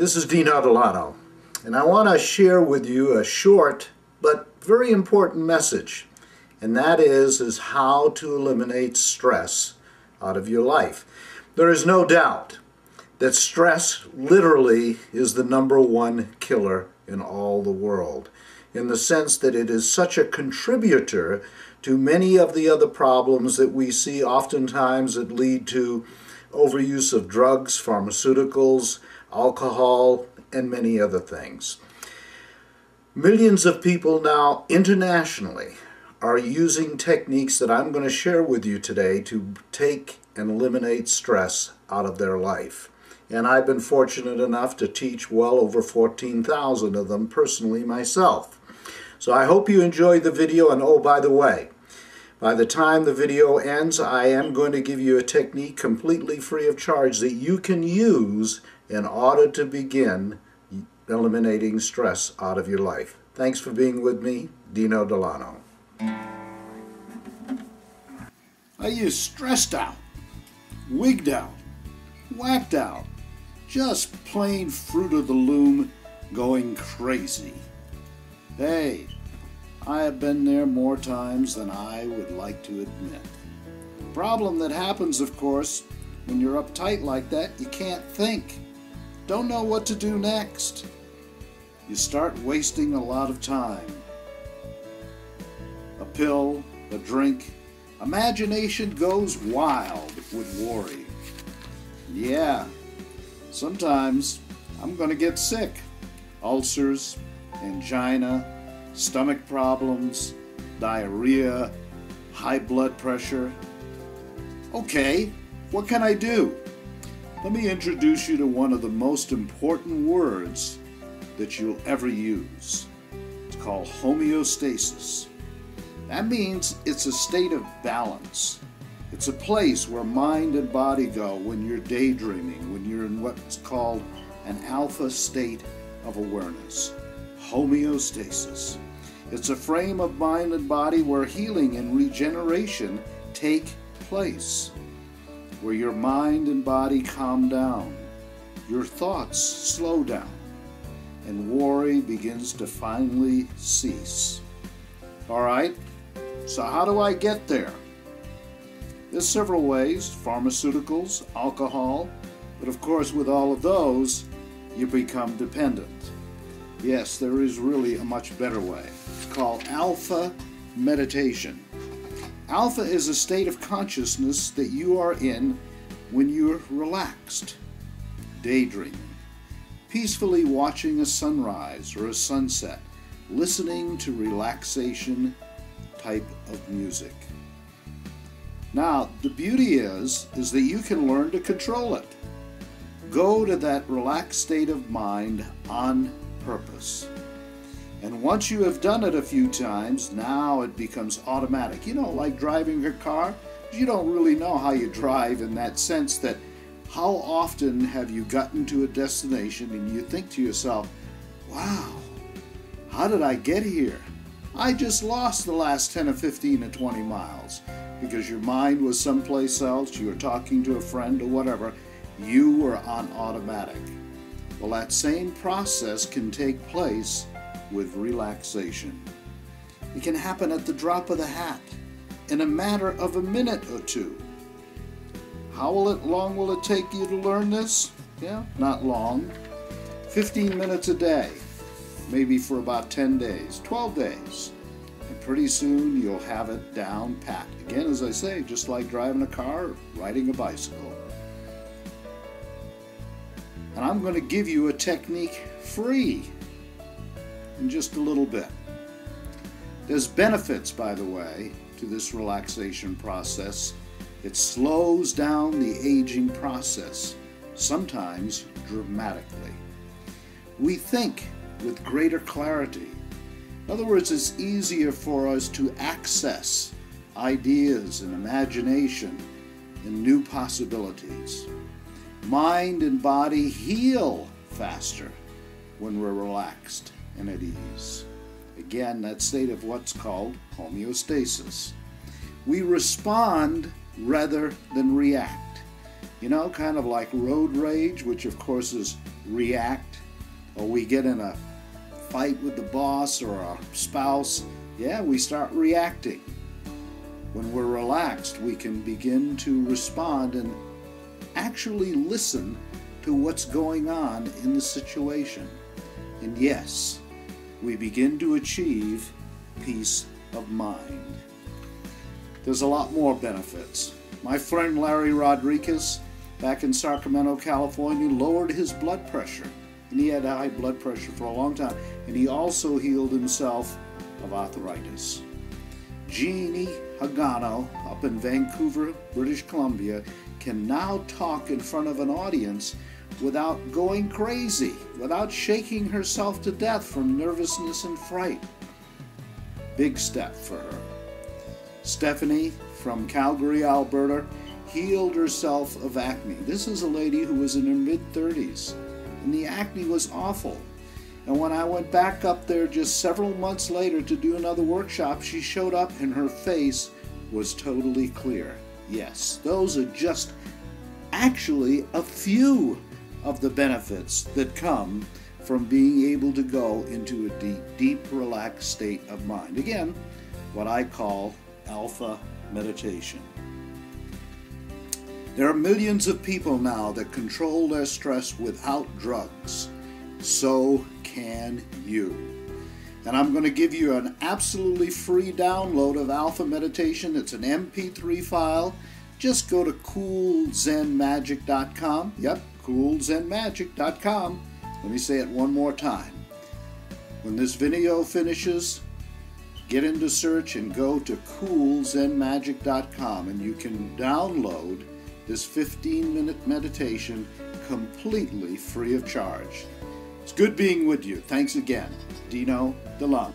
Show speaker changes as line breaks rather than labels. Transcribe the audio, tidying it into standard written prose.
This is Dean Delano, and I want to share with you a short but very important message, and that is how to eliminate stress out of your life. There is no doubt that stress literally is the #1 killer in all the world, in the sense that it is such a contributor to many of the other problems that we see oftentimes that lead to overuse of drugs, pharmaceuticals, alcohol, and many other things. Millions of people now internationally are using techniques that I'm going to share with you today to take and eliminate stress out of their life. And I've been fortunate enough to teach well over 14,000 of them personally myself. So I hope you enjoyed the video, and oh, by the way, by the time the video ends, I am going to give you a technique completely free of charge that you can use in order to begin eliminating stress out of your life. Thanks for being with me, Dino Delano.
Are you stressed out, wigged out, whacked out, just plain fruit of the loom, going crazy? Hey, I have been there more times than I would like to admit. The problem that happens, of course, when you're uptight like that, you can't think. Don't know what to do next. You start wasting a lot of time. A pill, a drink, imagination goes wild with worry. Yeah, sometimes I'm going to get sick. Ulcers, angina, stomach problems, diarrhea, high blood pressure. Okay, what can I do? Let me introduce you to one of the most important words that you'll ever use. It's called homeostasis. That means it's a state of balance. It's a place where mind and body go when you're daydreaming, when you're in what's called an alpha state of awareness. Homeostasis. It's a frame of mind and body where healing and regeneration take place, where your mind and body calm down, your thoughts slow down, and worry begins to finally cease. All right, so how do I get there? There's several ways: pharmaceuticals, alcohol, but of course with all of those, you become dependent. Yes, there is really a much better way. It's called alpha meditation. Alpha is a state of consciousness that you are in when you're relaxed, daydreaming, peacefully watching a sunrise or a sunset, listening to relaxation type of music. Now, the beauty is that you can learn to control it. Go to that relaxed state of mind on purpose. And once you have done it a few times, now it becomes automatic. You know, like driving a car, you don't really know how you drive in that sense that how often have you gotten to a destination and you think to yourself, wow, how did I get here? I just lost the last 10 or 15 or 20 miles because your mind was someplace else, you were talking to a friend or whatever, you were on automatic. Well, that same process can take place with relaxation. It can happen at the drop of the hat, in a matter of a minute or two. How long will it take you to learn this? Yeah, not long. 15 minutes a day, maybe for about 10 days, 12 days. And pretty soon you'll have it down pat. Again, as I say, just like driving a car or riding a bicycle. And I'm going to give you a technique free in just a little bit. There's benefits, by the way, to this relaxation process. It slows down the aging process, sometimes dramatically. We think with greater clarity. In other words, it's easier for us to access ideas and imagination and new possibilities. Mind and body heal faster when we're relaxed and at ease. Again, that state of what's called homeostasis. We respond rather than react. You know, kind of like road rage, which of course is react, or we get in a fight with the boss or our spouse, yeah, we start reacting. When we're relaxed, we can begin to respond and actually listen to what's going on in the situation. And yes, we begin to achieve peace of mind. There's a lot more benefits. My friend Larry Rodriguez, back in Sacramento, California, lowered his blood pressure. And he had high blood pressure for a long time. And he also healed himself of arthritis. Jeannie Hagano, up in Vancouver, British Columbia, can now talk in front of an audience without going crazy, without shaking herself to death from nervousness and fright. Big step for her. Stephanie from Calgary, Alberta, healed herself of acne. This is a lady who was in her mid-30s, and the acne was awful. And when I went back up there just several months later to do another workshop, she showed up and her face was totally clear. Yes, those are just actually a few of the benefits that come from being able to go into a deep, relaxed state of mind. Again, what I call alpha meditation. There are millions of people now that control their stress without drugs. So can you. And I'm going to give you an absolutely free download of Alpha Meditation. It's an MP3 file. Just go to coolzenmagic.com. Yep, coolzenmagic.com. Let me say it one more time. When this video finishes, get into search and go to coolzenmagic.com, and you can download this 15-minute meditation completely free of charge. It's good being with you. Thanks again. Dino DeLong.